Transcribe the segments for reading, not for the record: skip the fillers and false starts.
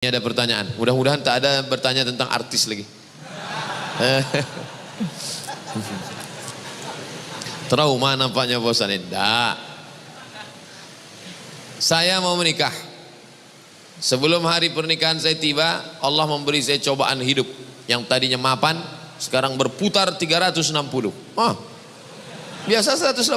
Ini ada pertanyaan. Mudah-mudahan tak ada bertanya tentang artis lagi. Trauma nampaknya bosan ini. Tidak. Saya mau menikah. Sebelum hari pernikahan saya tiba, Allah memberi saya cobaan hidup. Yang tadinya mapan, sekarang berputar 360. Biasa 180.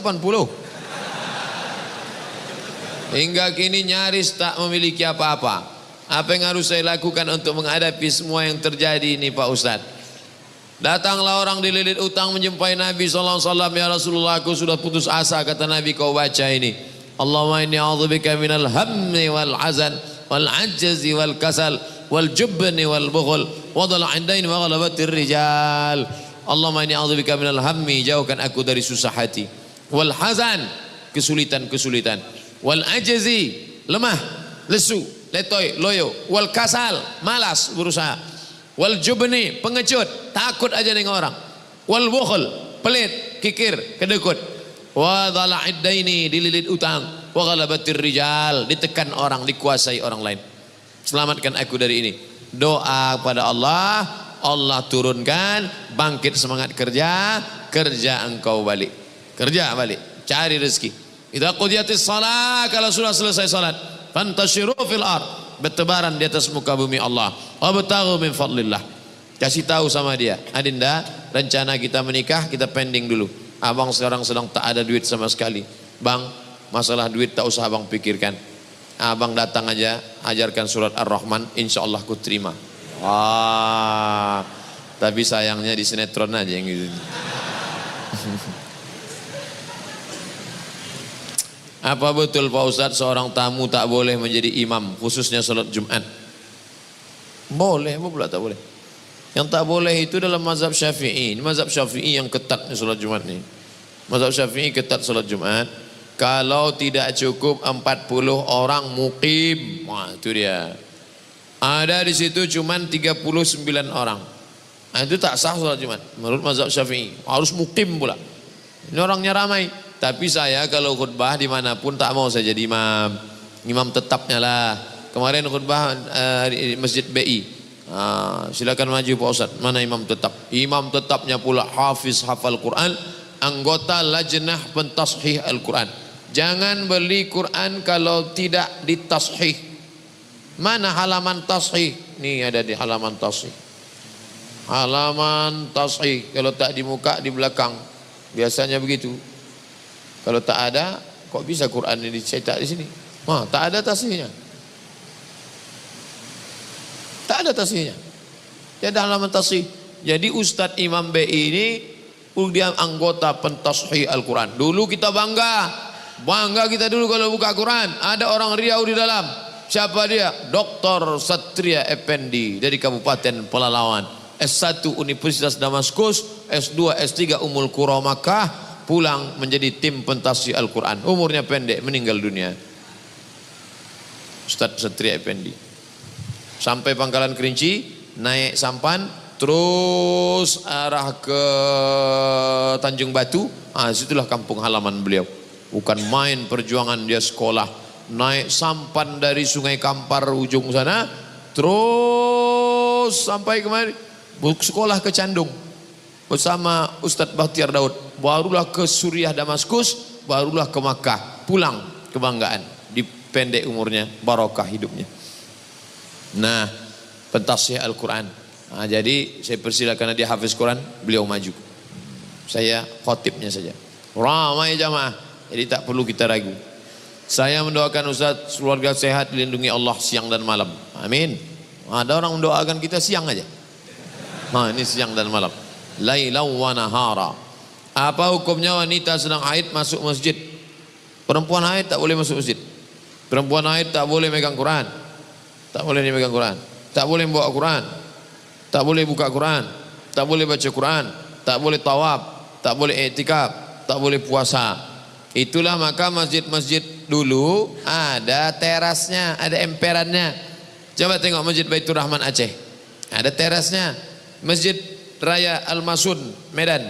Hingga kini nyaris tak memiliki apa-apa. Apa yang harus saya lakukan untuk menghadapi semua yang terjadi ini Pak Ustadz? Datanglah orang dililit utang menjumpai Nabi SAW. Ya Rasulullah, aku sudah putus asa. Kata Nabi, kau baca ini, Allahumma inni a'udzubika minal hammi wal hazan wal ajzi wal kasal wal jubni wal bukhul wa dhal'indain wa ghalabatir rijal. Allahumma inni a'udzubika minal hammi, jauhkan aku dari susah hati, wal hazan, kesulitan-kesulitan, wal ajzi, lemah, lesu, letoy, loyo, wal kasal, malas berusaha, wal jubni, pengecut, takut aja dengan orang, wal bukhul, pelit, kikir, kedekut, wa dhal'indaini, dililit utang, wa ghalabatir rijal, ditekan orang, dikuasai orang lain. Selamatkan aku dari ini. Doa kepada Allah, Allah turunkan bangkit semangat kerja, kerja engkau balik, kerja balik, cari rezeki. Idza qudiyatis shalah, kalau sudah selesai salat, fantashiru fil ard, bertebaran di atas muka bumi Allah, wabtaghu min fadlillah. Kasih tahu sama dia, Adinda, rencana kita menikah kita pending dulu. Abang sekarang sedang tak ada duit sama sekali. Bang, masalah duit tak usah abang pikirkan. Abang datang aja, ajarkan surat Ar-Rahman, insya Allah ku terima. Wah, tapi sayangnya di sinetron aja yang gitu. Apa betul Pak Ustadz seorang tamu tak boleh menjadi imam khususnya salat Jumat? Boleh, apa pula tak boleh? Yang tak boleh itu dalam mazhab Syafi'i. Mazhab Syafi'i yang ketat salat Jumat ni. Mazhab Syafi'i ketat salat Jumat. Kalau tidak cukup 40 orang muqim, wah itu dia. Ada di situ cuman 39 orang. Nah, itu tak sah salat Jumat menurut mazhab Syafi'i. Harus muqim pula. Ini orangnya ramai. Tapi saya kalau khutbah dimanapun tak mau saya jadi imam. Imam tetapnya lah. Kemarin khutbah di Masjid BI. Silakan maju Pak Ustadz. Mana imam tetap? Imam tetapnya pula hafiz hafal Quran, anggota lajnah pentashih Al-Quran. Jangan beli Quran kalau tidak ditashih. Mana halaman tashih? Nih ada di halaman tashih. Halaman tashih. Kalau tak di muka, di belakang. Biasanya begitu. Kalau tak ada, kok bisa Quran ini dicetak di sini? Tak ada tasihnya. Tak ada tasihnya. Tidak ada halaman tasih. Jadi Ustadz Imam BI ini dia anggota pentashih Al-Quran. Dulu kita bangga kita dulu kalau buka Quran. Ada orang Riau di dalam. Siapa dia? Dr. Satria Effendi dari Kabupaten Pelalawan. S1 Universitas Damaskus, S2, S3 Ummul Qura Makkah. Pulang menjadi tim pentashih Al-Quran. Umurnya pendek, meninggal dunia. Ustadz Satria Effendi. Sampai Pangkalan Kerinci, naik sampan, terus arah ke Tanjung Batu. Situlah kampung halaman beliau. Bukan main perjuangan dia sekolah. Naik sampan dari Sungai Kampar ujung sana, terus sampai kemari. Sekolah ke Candung. Bersama Ustadz Bahtiar Daud. Barulah ke Suriah Damaskus, barulah ke Makkah. Pulang kebanggaan. Dipendek umurnya, barokah hidupnya. Nah, pentashih Al-Quran. Jadi saya persilakan dia hafiz Quran, beliau maju. Saya khotibnya saja. Ramai jamaah, jadi tak perlu kita ragu. Saya mendoakan Ustaz keluarga sehat, dilindungi Allah siang dan malam. Amin. Ada orang mendoakan kita siang aja. Ini siang dan malam. Lailau wa nahara. Apa hukumnya wanita sedang haid masuk masjid? Perempuan haid tak boleh masuk masjid. Perempuan haid tak boleh megang Quran. Tak boleh megang Quran. Tak boleh bawa Quran. Tak boleh buka Quran. Tak boleh baca Quran. Tak boleh tawaf. Tak boleh i'tikaf. Tak boleh puasa. Itulah maka masjid-masjid dulu ada terasnya, ada emperannya. Coba tengok Masjid Baitur Rahman Aceh. Ada terasnya. Masjid Raya Al-Masun Medan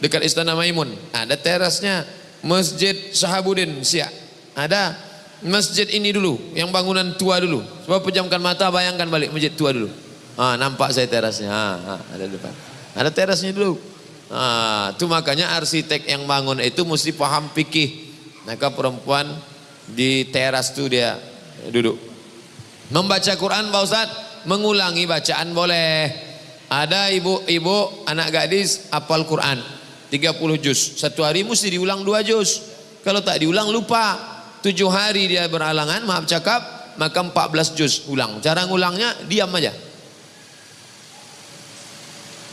dekat Istana Maimun ada terasnya. Masjid Sahabuddin Siak ada. masjid ini dulu, yang bangunan tua dulu. Coba pejamkan mata, bayangkan balik masjid tua dulu. Nampak saya terasnya. Ada depan. Ada terasnya dulu. Itu makanya arsitek yang bangun itu mesti paham fikih. Maka perempuan di teras itu dia duduk. Membaca Quran Pak Ustaz, mengulangi bacaan boleh. Ada ibu-ibu anak gadis hafal Quran 30 juz. Satu hari mesti diulang 2 juz. Kalau tak diulang lupa. 7 hari dia berhalangan, maaf cakap, maka 14 juz ulang. Cara ngulangnya diam aja.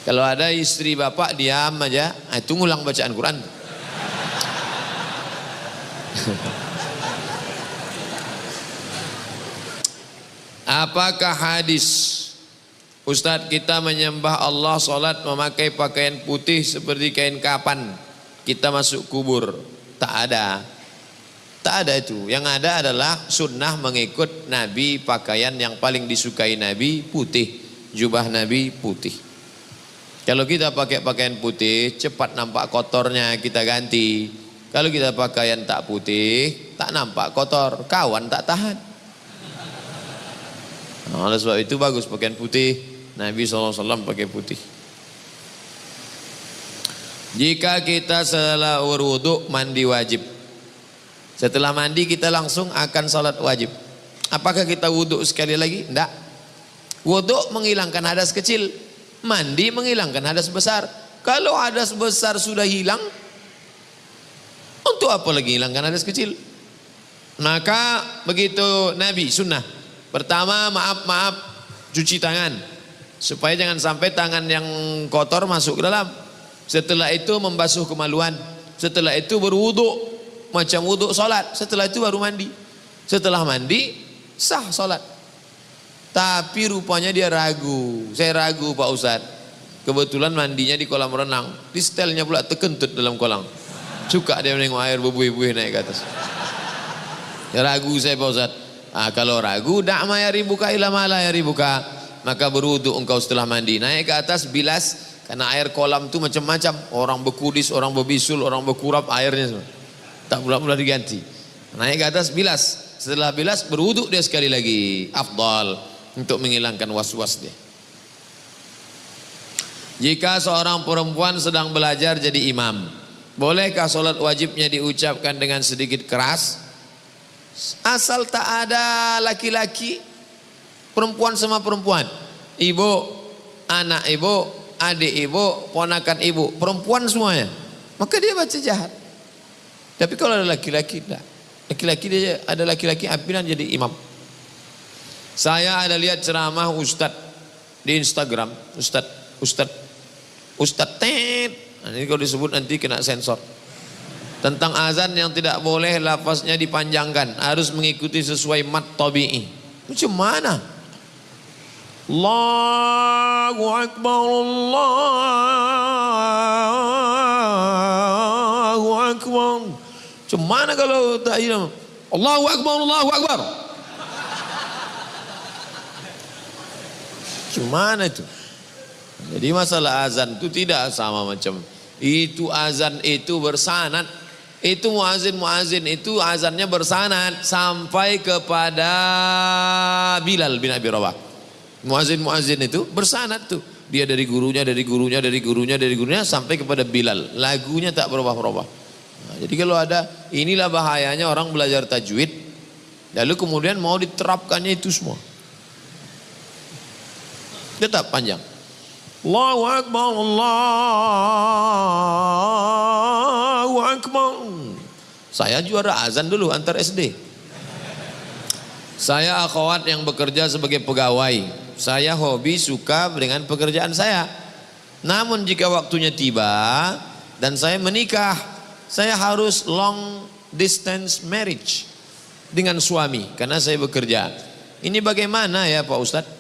Kalau ada istri bapak diam aja, itu ngulang bacaan Quran. Apakah hadis Ustadz kita menyembah Allah, sholat memakai pakaian putih seperti kain kapan kita masuk kubur? Tak ada. Tak ada itu. Yang ada adalah sunnah mengikut Nabi, pakaian yang paling disukai Nabi putih, jubah Nabi putih. Kalau kita pakai pakaian putih, cepat nampak kotornya, kita ganti. Kalau kita pakaian tak putih, tak nampak kotor, kawan tak tahan. Oleh sebab itu bagus pakaian putih. Nabi SAW pakai putih. Jika kita setelah berwudu mandi wajib. Setelah mandi kita langsung akan salat wajib. Apakah kita wudhu sekali lagi? Tidak. Wudhu menghilangkan hadas kecil, mandi menghilangkan hadas besar. Kalau hadas besar sudah hilang, untuk apa lagi hilangkan hadas kecil? Maka begitu Nabi sunnah. Pertama maaf cuci tangan, supaya jangan sampai tangan yang kotor masuk ke dalam. Setelah itu membasuh kemaluan. Setelah itu berwudhu macam wudhu solat. Setelah itu baru mandi. Setelah mandi sah solat. Tapi rupanya dia ragu. Saya ragu Pak Ustadz. Kebetulan mandinya di kolam renang. Di setelnya pula terkentut dalam kolam. Suka dia menengok air berbuih-buih naik ke atas. Ya, ragu saya Pak Ustadz. Kalau ragu, da'ma ya ribuka ila mala ya ribuka. Maka berwudhu engkau setelah mandi. Naik ke atas bilas. Karena air kolam itu macam-macam. Orang berkudis, orang berbisul, orang berkurap airnya semua. Tak pula diganti. Naik ke atas bilas. Setelah bilas berwuduk dia sekali lagi. Afdal untuk menghilangkan was-was dia. Jika seorang perempuan sedang belajar jadi imam, bolehkah solat wajibnya diucapkan dengan sedikit keras? Asal tak ada laki-laki, perempuan sama perempuan, ibu, anak ibu, adik ibu, ponakan ibu, perempuan semuanya, maka dia baca jahat. Tapi kalau ada laki-laki, tidak. Laki-laki dia ada laki-laki ampinan jadi imam. Saya ada lihat ceramah Ustadz di Instagram, Ustadz Ted. Ini kalau disebut nanti kena sensor. Tentang azan yang tidak boleh lafaznya dipanjangkan, harus mengikuti sesuai mat tabi'i. Macam mana? Allahu Akbar, Allahu Akbar. Macam mana kalau tak hilang? Allahu Akbar, Allahu Akbar. Macam mana itu? Jadi masalah azan itu tidak sama macam itu. Azan itu bersanad. Itu muazin itu azannya bersanad sampai kepada Bilal bin Abi Rabah. Muazin itu bersanad tuh. Dia dari gurunya sampai kepada Bilal. Lagunya tak berubah-ubah. Nah, jadi kalau ada, inilah bahayanya orang belajar tajwid lalu kemudian mau diterapkannya itu semua. Tetap panjang. Allahu Akbar, Allahu Akbar. Saya juara azan dulu antar SD. Saya akhwat yang bekerja sebagai pegawai. Saya hobi suka dengan pekerjaan saya. Namun jika waktunya tiba dan saya menikah, saya harus long distance marriage dengan suami karena saya bekerja. Ini bagaimana ya Pak Ustadz?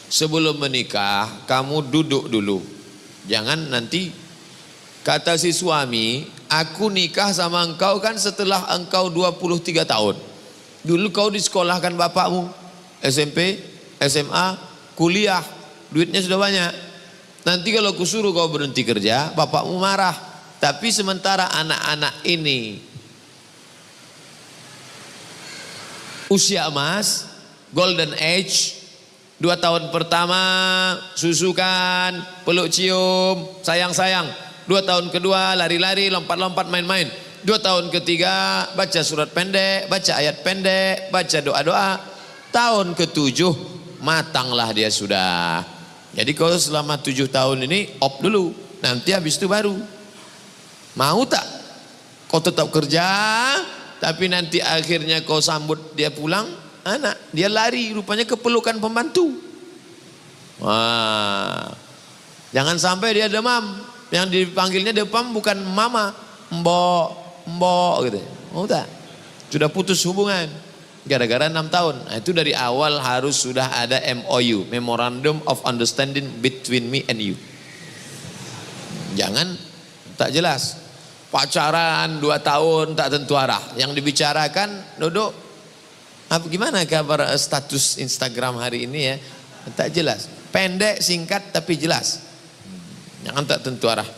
Sebelum menikah kamu duduk dulu. Jangan nanti kata si suami, aku nikah sama engkau kan setelah engkau 23 tahun. Dulu kau disekolahkan bapakmu, SMP, SMA, kuliah, duitnya sudah banyak. Nanti kalau kusuruh kau berhenti kerja, bapakmu marah. Tapi sementara anak-anak ini usia emas, golden age. 2 tahun pertama susukan, peluk cium, sayang-sayang. 2 tahun kedua lari-lari, lompat-lompat, main-main. 2 tahun ketiga baca surat pendek, baca ayat pendek, baca doa-doa. Tahun ke-7 matanglah dia sudah. Jadi kalau selama 7 tahun ini op dulu, nanti habis itu baru. Mau tak kau tetap kerja, tapi nanti akhirnya kau sambut dia pulang, anak dia lari rupanya ke pelukan pembantu. Wah, jangan sampai dia demam. Yang dipanggilnya demam bukan mama, mbok gitu. Mau tak? Sudah putus hubungan gara-gara 6 tahun. Nah, itu dari awal harus sudah ada MOU, Memorandum of Understanding between me and you. Jangan tak jelas. Pacaran 2 tahun tak tentu arah. Yang dibicarakan, duduk, gimana kabar status Instagram hari ini ya? Tak jelas. Pendek, singkat tapi jelas. Jangan tak tentu arah.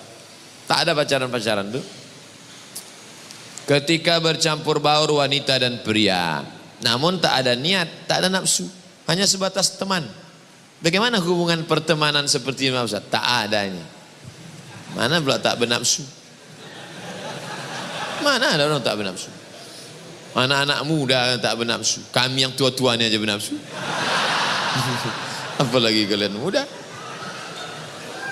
Tak ada pacaran-pacaran tuh. Ketika bercampur baur wanita dan pria, namun tak ada niat, tak ada nafsu, hanya sebatas teman. Bagaimana hubungan pertemanan seperti ini Ustaz? Tak adanya. Mana pula tak bernafsu? Mana ada orang tak bernafsu? Anak-anak muda tak bernafsu. Kami yang tua-tua ni aja bernafsu. Apalagi kalian muda.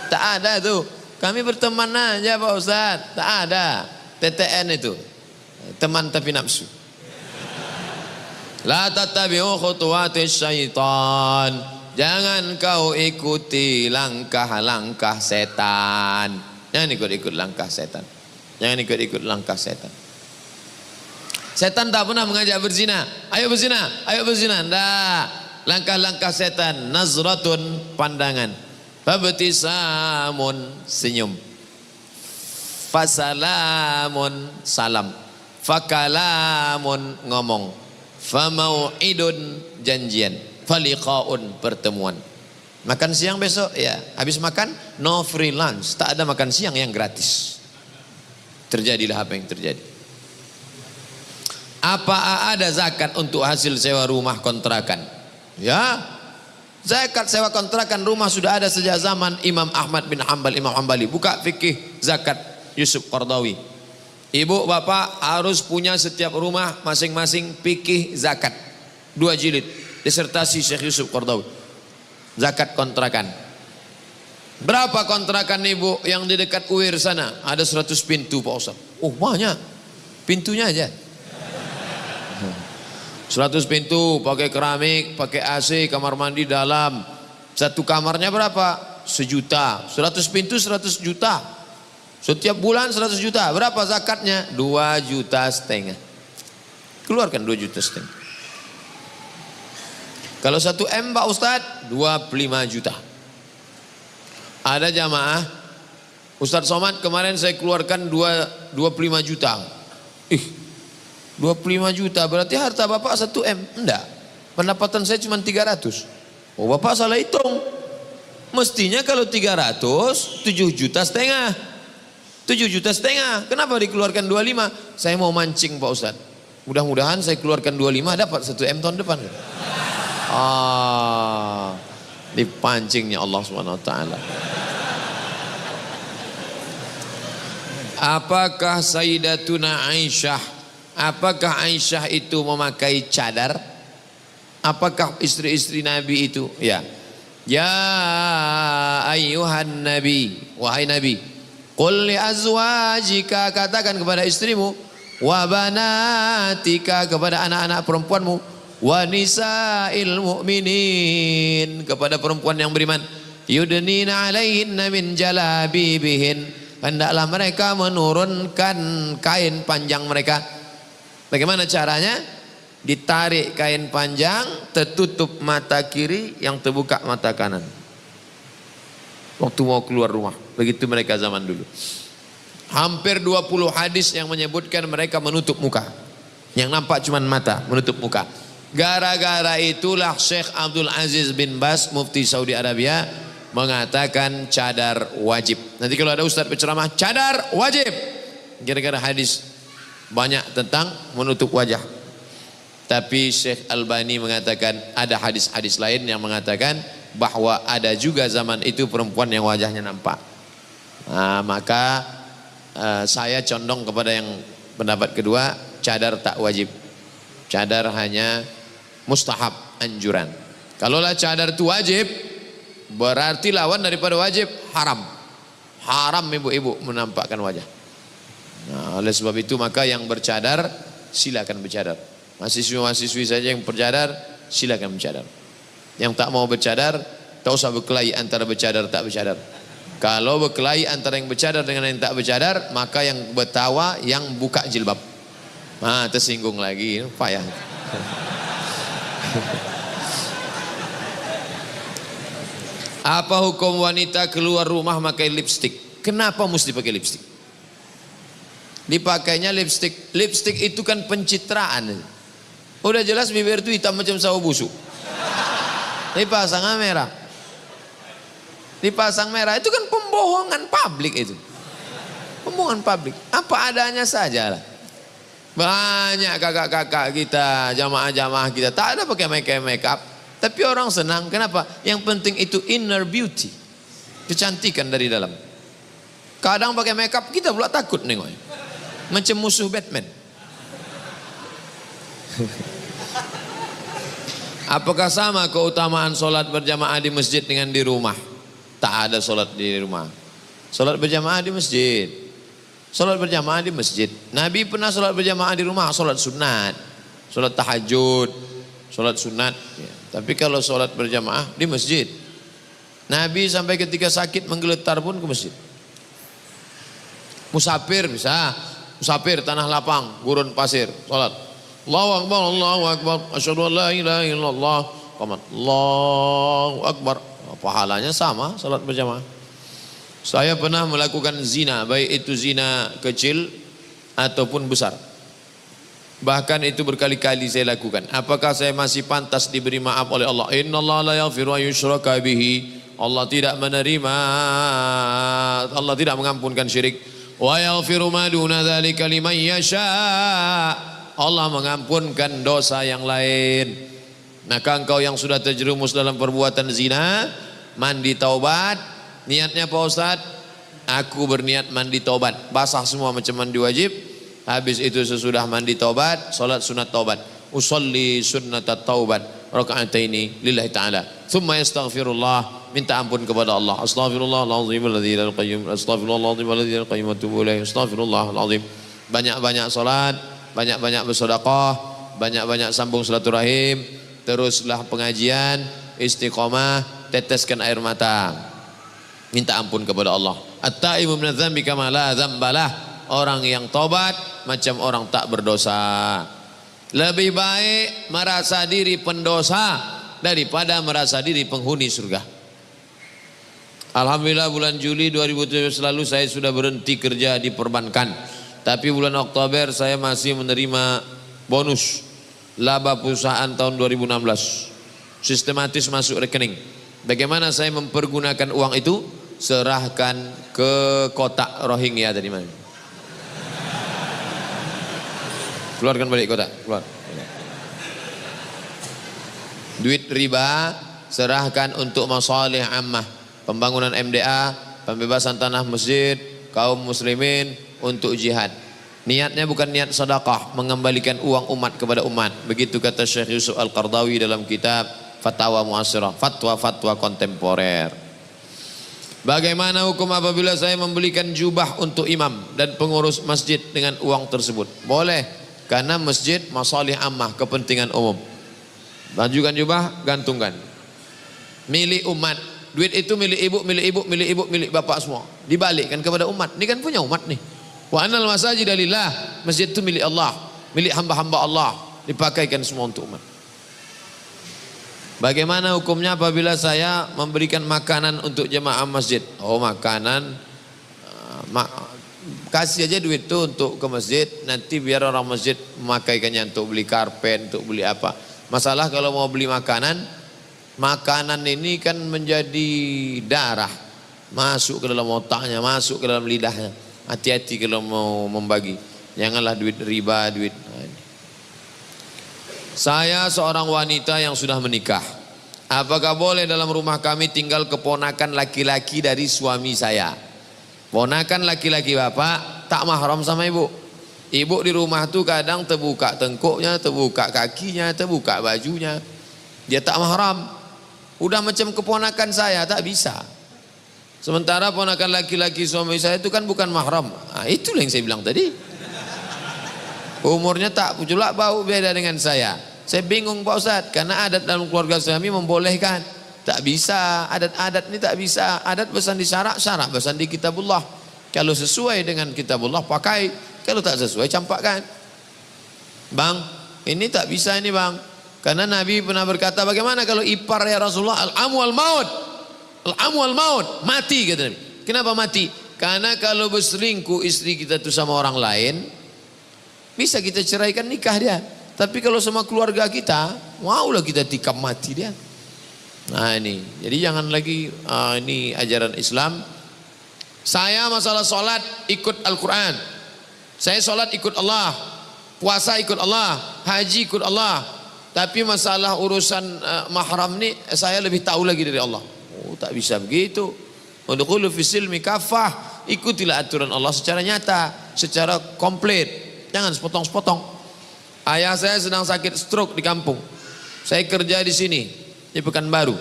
Tak ada tu. Kami berteman aja Pak Ustaz. Tak ada. TTN itu. Teman tapi nafsu. La tattabi'u khutuwatis syaitan. Jangan kau ikuti langkah-langkah setan. Jangan ikut-ikut langkah setan. Jangan ikut-ikut langkah setan. Setan tak pernah mengajak berzina. Ayo berzina, ayo berzina. Nggak. Langkah-langkah setan. Nazratun, pandangan. Fabtisamun, senyum. Fasalamun, salam. Fakalamun, ngomong. Famau'idun, janjian. Faliqaun, pertemuan. Makan siang besok, ya. Habis makan, no free lunch. Tak ada makan siang yang gratis. Terjadilah apa yang terjadi. Apa ada zakat untuk hasil sewa rumah kontrakan? Ya, zakat sewa kontrakan rumah sudah ada sejak zaman Imam Ahmad bin Hanbal, Imam Hanbali. Buka fikih zakat Yusuf Qardawi. Ibu bapak harus punya setiap rumah masing-masing fikih zakat. 2 jilid disertasi Syekh Yusuf Qardawi. Zakat kontrakan. Berapa kontrakan ibu yang di dekat UIR sana? Ada 100 pintu Pak Ustaz. Oh banyak. Pintunya aja. 100 pintu, pakai keramik, pakai AC, kamar mandi dalam. Satu kamarnya berapa? 1 juta. 100 pintu 100 juta. Setiap bulan 100 juta. Berapa zakatnya? 2,5 juta. Keluarkan 2,5 juta. Kalau 1 M Pak Ustaz, 25 juta. Ada jamaah, Ustadz Somad kemarin saya keluarkan 25 juta. 25 juta berarti harta bapak 1 M. Enggak, pendapatan saya cuma 300. Oh bapak salah hitung. Mestinya kalau 300, 7,5 juta. 7,5 juta. Kenapa dikeluarkan 25? Saya mau mancing Pak Ustadz. Mudah-mudahan saya keluarkan 25 dapat 1 M tahun depan. Dipancingnya Allah Subhanahu wa taala. Apakah Sayyidatuna Aisyah, apakah Aisyah itu memakai cadar? Apakah istri-istri Nabi itu? Ya. Ya ayyuhan nabi, wahai Nabi, qul li azwajika, katakan kepada istrimu, wa banatika, kepada anak-anak perempuanmu, wa nisa'il mu'minin, kepada perempuan yang beriman, yudnina alaihinna min jalabibihin, hendaklah mereka menurunkan kain panjang mereka. Bagaimana caranya? Ditarik kain panjang, tertutup mata kiri, yang terbuka mata kanan. Waktu mau keluar rumah. Begitu mereka zaman dulu. Hampir 20 hadis yang menyebutkan mereka menutup muka. Yang nampak cuma mata, menutup muka. Gara-gara itulah Syekh Abdul Aziz bin Bas, Mufti Saudi Arabia, mengatakan cadar wajib. Nanti kalau ada ustaz berceramah, cadar wajib. Gara-gara hadis banyak tentang menutup wajah. Tapi Syekh Albani mengatakan ada hadis-hadis lain yang mengatakan bahwa ada juga zaman itu perempuan yang wajahnya nampak. Nah, maka saya condong kepada yang pendapat kedua, cadar tak wajib. Cadar hanya mustahab, anjuran. Kalaulah cadar itu wajib, berarti lawan daripada wajib haram. Haram ibu-ibu menampakkan wajah. Nah, oleh sebab itu maka yang bercadar silakan bercadar. Mahasiswa-mahasiswi saja yang bercadar silakan bercadar. Yang tak mau bercadar tak usah berkelahi antara bercadar tak bercadar. Kalau berkelahi antara yang bercadar dengan yang tak bercadar, maka yang bertawa yang buka jilbab. Nah, tersinggung lagi, payah. Apa hukum wanita keluar rumah pakai lipstik? Kenapa mesti pakai lipstik? Dipakainya lipstik. Lipstik itu kan pencitraan. Udah jelas bibir itu hitam macam sawo busuk. Dipasang merah. Dipasang merah itu kan pembohongan publik itu. Pembohongan publik. Apa adanya saja lah. Banyak kakak-kakak kita, jamaah-jamaah kita tak ada pakai make up. Tapi orang senang. Kenapa? Yang penting itu inner beauty. Kecantikan dari dalam. Kadang pakai make up kita pula takut nengok. Macam musuh Batman. Apakah sama keutamaan solat berjamaah di masjid dengan di rumah? Tak ada solat di rumah. Solat berjamaah di masjid. Solat berjamaah di masjid. Nabi pernah solat berjamaah di rumah, solat sunat, solat tahajud, solat sunat. Ya. Tapi kalau solat berjamaah di masjid, Nabi sampai ketika sakit menggeletar pun ke masjid. Musafir bisa, musafir tanah lapang, gurun pasir, solat. Allahu Akbar, Allahu Akbar, asyhadu an la ilaha illallah, Allahu Akbar. Pahalanya sama salat berjamaah. Saya pernah melakukan zina, baik itu zina kecil ataupun besar. Bahkan itu berkali-kali saya lakukan. Apakah saya masih pantas diberi maaf oleh Allah? Innallaha la yaghfiru an yushraka bihi. Allah tidak menerima, Allah tidak mengampunkan syirik. Wa yaghfiru ma duna dzalika liman yasha. Allah mengampunkan dosa yang lain. Maka engkau yang sudah terjerumus dalam perbuatan zina, mandi taubat. Niatnya Pak Ustaz, aku berniat mandi taubat. Basah semua macam mandi wajib. Habis itu sesudah mandi taubat, salat sunat taubat. Usolli sunnatat taubat raka'ataini lillahi ta'ala. Thumma yastaghfirullah, minta ampun kepada Allah. Astaghfirullahalazim alladzi la qayyum. Astaghfirullahalazim alladzi la qayyum atubu ilaih. Astaghfirullahalazim. Banyak-banyak salat, banyak-banyak bersedekah, banyak-banyak sambung silaturahim, teruslah pengajian, istiqomah, teteskan air mata. Minta ampun kepada Allah. At-taibu minadz dzambi kama la dzambalah. Orang yang tobat macam orang tak berdosa. Lebih baik merasa diri pendosa daripada merasa diri penghuni surga. Alhamdulillah bulan Juli 2017 lalu saya sudah berhenti kerja di perbankan. Tapi bulan Oktober saya masih menerima bonus laba perusahaan tahun 2016. Sistematis masuk rekening. Bagaimana saya mempergunakan uang itu? Serahkan ke kotak Rohingya tadi mana? Keluarkan balik kotak, keluar. Duit riba serahkan untuk masalih ammah, pembangunan MDA, pembebasan tanah masjid, kaum muslimin, untuk jihad. Niatnya bukan niat sedekah, mengembalikan uang umat kepada umat. Begitu kata Syekh Yusuf Al-Qardawi dalam kitab Fatwa Mu'asirah, fatwa-fatwa kontemporer. Bagaimana hukum apabila saya membelikan jubah untuk imam dan pengurus masjid dengan uang tersebut? Boleh, karena masjid masalih ammah, kepentingan umum. Bajukan jubah, gantungkan. Milik umat. Duit itu milik ibu, milik ibu, milik ibu, milik bapak semua. Dibalikkan kepada umat. Ini kan punya umat nih. Wa anal masajida lillah. Masjid itu milik Allah, milik hamba-hamba Allah. Dipakaikan semua untuk umat. Bagaimana hukumnya apabila saya memberikan makanan untuk jemaah masjid? Oh, makanan, kasih aja duit itu untuk ke masjid, nanti biar orang masjid memakaikannya untuk beli karpet, untuk beli apa. Masalah kalau mau beli makanan, makanan ini kan menjadi darah, masuk ke dalam otaknya, masuk ke dalam lidahnya. Hati-hati kalau mau membagi, janganlah duit riba, duit. Saya seorang wanita yang sudah menikah. Apakah boleh dalam rumah kami tinggal keponakan laki-laki dari suami saya? Ponakan laki-laki bapak tak mahram sama ibu. Ibu di rumah tuh kadang terbuka tengkuknya, terbuka kakinya, terbuka bajunya. Dia tak mahram. Udah macam keponakan saya, tak bisa. Sementara ponakan laki-laki suami saya itu kan bukan mahram. Nah, itulah yang saya bilang tadi. Umurnya tak pula bau beda dengan saya. Saya bingung Pak Ustadz, karena adat dalam keluarga suami membolehkan. Tak bisa, adat-adat ini tak bisa. Adat pesan di syarak, syarak pesan di kitabullah. Kalau sesuai dengan kitabullah pakai, kalau tak sesuai campakkan. Bang, ini tak bisa ini bang. Karena Nabi pernah berkata, bagaimana kalau ipar ya Rasulullah, al-amu al-maut. Al-amu al-maut, mati kata Nabi. Kenapa mati? Karena kalau berselingkuh istri kita itu sama orang lain, bisa kita ceraikan nikah dia. Tapi kalau sama keluarga kita, maulah kita tikam mati dia. Nah ini, jadi jangan lagi ini ajaran Islam. Saya masalah sholat ikut Al-Quran. Saya sholat ikut Allah, puasa ikut Allah, haji ikut Allah. Tapi masalah urusan mahram ni saya lebih tahu lagi dari Allah. Oh tak bisa begitu. Udkhulu fis silmi kafah. Ikutilah aturan Allah secara nyata, secara komplit. Jangan sepotong-sepotong. Ayah saya sedang sakit stroke di kampung. Saya kerja di sini di Pekanbaru.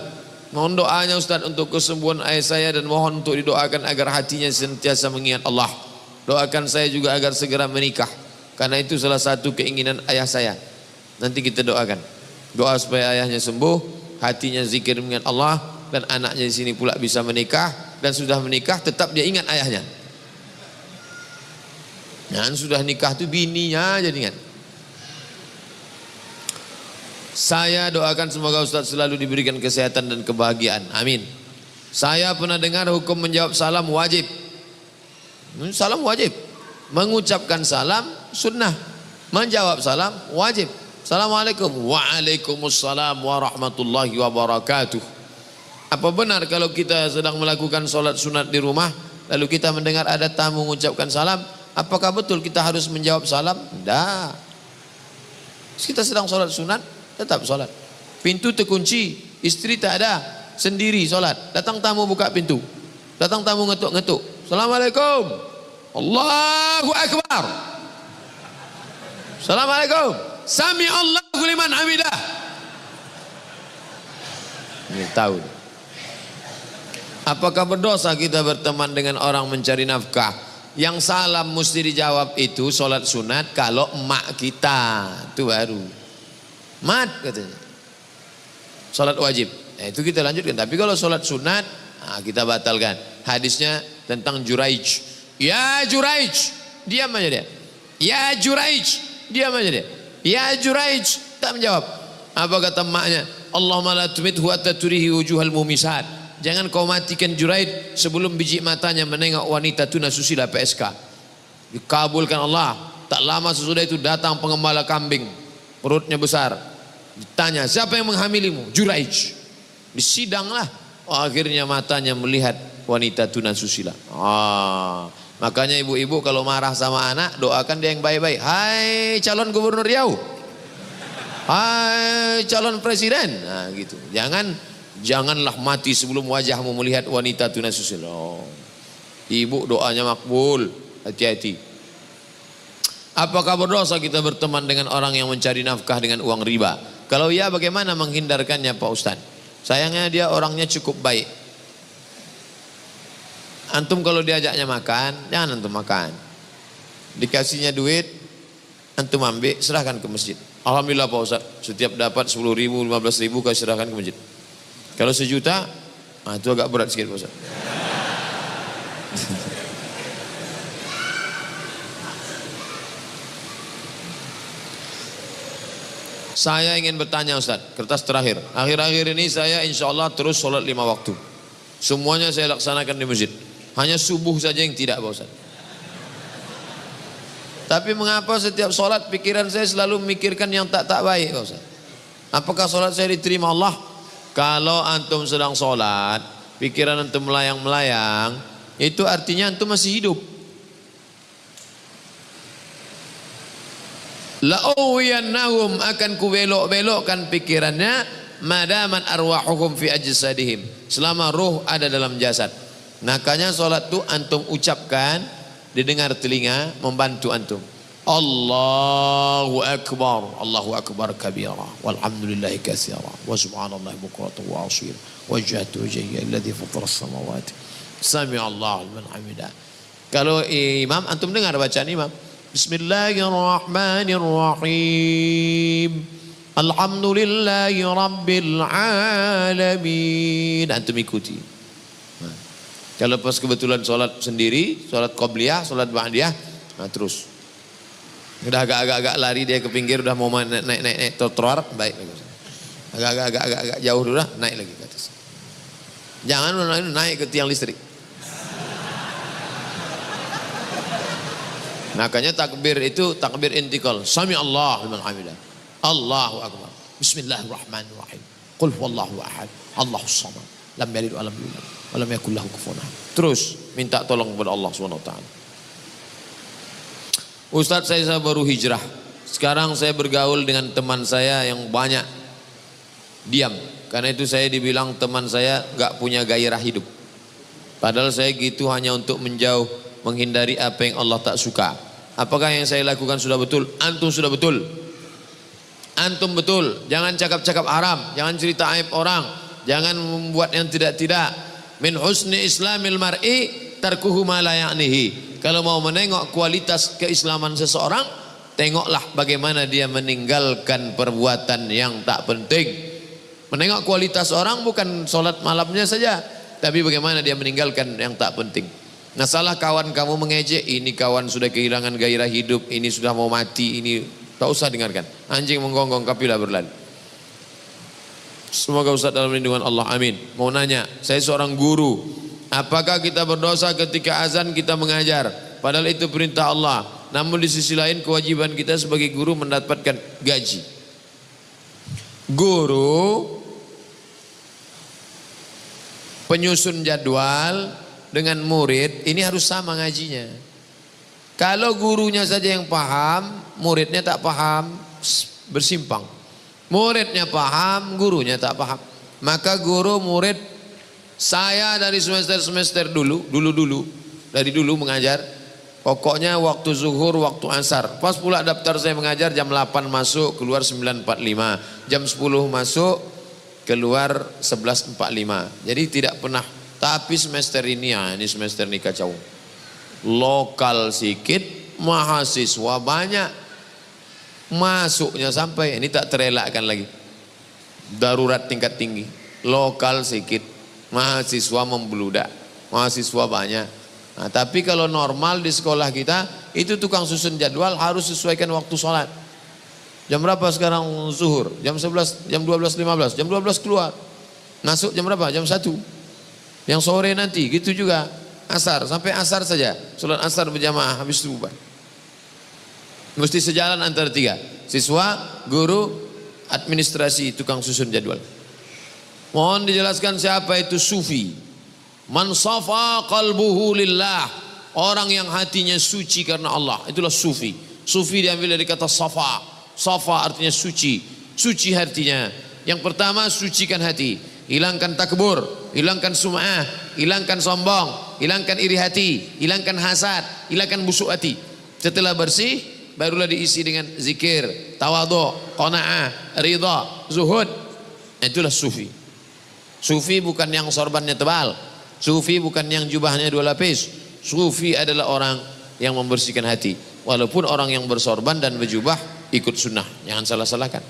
Mohon doanya Ustaz untuk kesembuhan ayah saya dan mohon untuk didoakan agar hatinya senantiasa mengingat Allah. Doakan saya juga agar segera menikah. Karena itu salah satu keinginan ayah saya. Nanti kita doakan. Doa supaya ayahnya sembuh, hatinya zikir mengingat Allah dan anaknya di sini pula bisa menikah dan sudah menikah tetap dia ingat ayahnya. Dan sudah nikah tu bininya jadi ingat. Saya doakan semoga Ustaz selalu diberikan kesehatan dan kebahagiaan. Amin. Saya pernah dengar hukum menjawab salam wajib. Salam wajib. Mengucapkan salam sunnah. Menjawab salam wajib. Assalamualaikum. Waalaikumsalam warahmatullahi wabarakatuh. Apa benar kalau kita sedang melakukan solat sunat di rumah, lalu kita mendengar ada tamu mengucapkan salam, apakah betul kita harus menjawab salam? Tidak. Kita sedang solat sunat, tetap solat. Pintu terkunci, istri tak ada, sendiri solat. Datang tamu buka pintu. Datang tamu ngetuk-ngetuk. Assalamualaikum. Allahu Akbar. Assalamualaikum. Sami Allahu liman hamidah. Ini tahu. Apakah berdosa kita berteman dengan orang mencari nafkah? Yang salam mesti dijawab itu solat sunat kalau emak kita. Itu baru. Mat katanya. Solat wajib. Nah, itu kita lanjutkan. Tapi kalau solat sunat, nah, kita batalkan. Hadisnya tentang Juraij. Ya Juraij. Diam aja dia. Ya Juraij. Diam aja dia. Ya Juraij. Tak menjawab. Apa kata emaknya? Allahumma la tumithu hatta turihi wujuhal mumisat. Jangan kau matikan Juraid sebelum biji matanya menengok wanita tuna susila PSK. Dikabulkan Allah. Tak lama sesudah itu datang pengembala kambing, perutnya besar. Ditanya, siapa yang menghamilimu? Juraij. Disidanglah. Oh, akhirnya matanya melihat wanita tuna susila. Makanya ibu-ibu kalau marah sama anak, doakan dia yang baik-baik. Hai calon gubernur Riau. Hai calon presiden. Nah gitu. Janganlah mati sebelum wajahmu melihat wanita tuna susila. Ibu doanya makbul. Hati-hati. Apakah berdosa kita berteman dengan orang yang mencari nafkah dengan uang riba? Kalau ya, bagaimana menghindarkannya Pak Ustaz? Sayangnya dia orangnya cukup baik. Antum kalau diajaknya makan, jangan antum makan. Dikasihnya duit, antum ambil, serahkan ke masjid. Alhamdulillah Pak Ustaz, setiap dapat 10 ribu, 15 ribu, kau serahkan ke masjid. Kalau sejuta, itu agak berat sikit Pak Ustaz. Saya ingin bertanya Ustaz, kertas terakhir. Akhir-akhir ini saya insya Allah terus sholat 5 waktu. Semuanya saya laksanakan di masjid. Hanya subuh saja yang tidak Pak Ustaz. Tapi mengapa setiap sholat pikiran saya selalu memikirkan yang tak baik Pak Ustaz? Apakah sholat saya diterima Allah? Kalau antum sedang sholat, pikiran antum melayang-melayang, itu artinya antum masih hidup. la'uwiyannahum, akan ku belok-belokkan pikirannya, madaman arwahuhum fi ajsadihim, selama ruh ada dalam jasad. Makanya salat tu antum ucapkan, didengar telinga, membantu antum. Allahu akbar kabira, walhamdulillahi katsira, wa subhanallahi bukratan wa asira, wajjahtu wajhiya alladhi fatara as-samawati, sami'allahu liman hamidah. Kalau imam, antum dengar bacaan imam, bismillahirrahmanirrahim, alhamdulillahi rabbil alamin, antum ikuti. Kalau pas kebetulan sholat sendiri, sholat qobliyah, sholat ba'diyah, nah terus. Udah agak-agak lari dia ke pinggir, udah mau naik trotoar, baik lagi. Agak jauh dulu dah, naik lagi ke atas. Jangan naik ke tiang listrik. Makanya takbir itu takbir intikal. Sami Allah liman hamidah. Allahu akbar. Bismillahirrahmanirrahim. Qul huwallahu ahad. Allahus samad. Lam yalid wa lam yulad wa lam yakul lahu kufuwan ahad. Terus minta tolong kepada Allah Subhanahu wa taala. Ustaz, saya baru hijrah. Sekarang saya bergaul dengan teman saya yang banyak diam. Karena itu saya dibilang teman saya gak punya gairah hidup. Padahal saya gitu hanya untuk menjauh, menghindari apa yang Allah tak suka. Apakah yang saya lakukan sudah betul? Antum sudah betul. Antum betul. Jangan cakap-cakap haram, jangan cerita aib orang, jangan membuat yang tidak-tidak. Min husni islamil mar'i tarkuhu ma la ya'nihi. Kalau mau menengok kualitas keislaman seseorang, tengoklah bagaimana dia meninggalkan perbuatan yang tak penting. Menengok kualitas orang bukan sholat malamnya saja, tapi bagaimana dia meninggalkan yang tak penting. Nah, salah kawan kamu mengejek, ini kawan sudah kehilangan gairah hidup, ini sudah mau mati, ini tak usah dengarkan. Anjing menggonggong kapilah berlari. Semoga Ustaz dalam lindungan Allah, amin. Mau nanya, saya seorang guru, apakah kita berdosa ketika azan kita mengajar? Padahal itu perintah Allah. Namun di sisi lain kewajiban kita sebagai guru mendapatkan gaji. Guru penyusun jadwal dengan murid ini harus sama ngajinya. Kalau gurunya saja yang paham, muridnya tak paham, bersimpang. Muridnya paham, gurunya tak paham. Maka guru murid, saya dari semester dulu dari dulu mengajar, pokoknya waktu zuhur, waktu asar. Pas pula daftar saya mengajar jam 8 masuk, keluar 9.45. Jam 10 masuk, keluar 11.45. Jadi tidak pernah. Tapi semester ini, ini semester ini kacau. Lokal sikit, mahasiswa banyak. Masuknya sampai, ini tak terelakkan lagi. Darurat tingkat tinggi. Lokal sikit, mahasiswa membludak, mahasiswa banyak. Nah, tapi kalau normal di sekolah kita, itu tukang susun jadwal harus sesuaikan waktu sholat. Jam berapa sekarang zuhur? Jam 11, jam 12.15, jam 12 keluar. Masuk jam berapa? Jam 1. Yang sore nanti, gitu juga. Asar, sampai asar saja. Sholat asar berjamaah, habis itu bubar. Mesti sejalan antara tiga. Siswa, guru, administrasi, tukang susun jadwal. Mohon dijelaskan siapa itu sufi. Man safa qalbuhu lillah. Orang yang hatinya suci karena Allah. Itulah sufi. Sufi diambil dari kata safa. Safa artinya suci. Suci hatinya. Yang pertama, sucikan hati. Hilangkan takbur, hilangkan sum'ah, hilangkan sombong, hilangkan iri hati, hilangkan hasad, hilangkan busuk hati. Setelah bersih, barulah diisi dengan zikir, tawadhu, qanaah, ridha, zuhud. Itulah sufi. Sufi bukan yang sorbannya tebal. Sufi bukan yang jubahnya 2 lapis. Sufi adalah orang yang membersihkan hati. Walaupun orang yang bersorban dan berjubah ikut sunnah. Jangan salah-salahkan.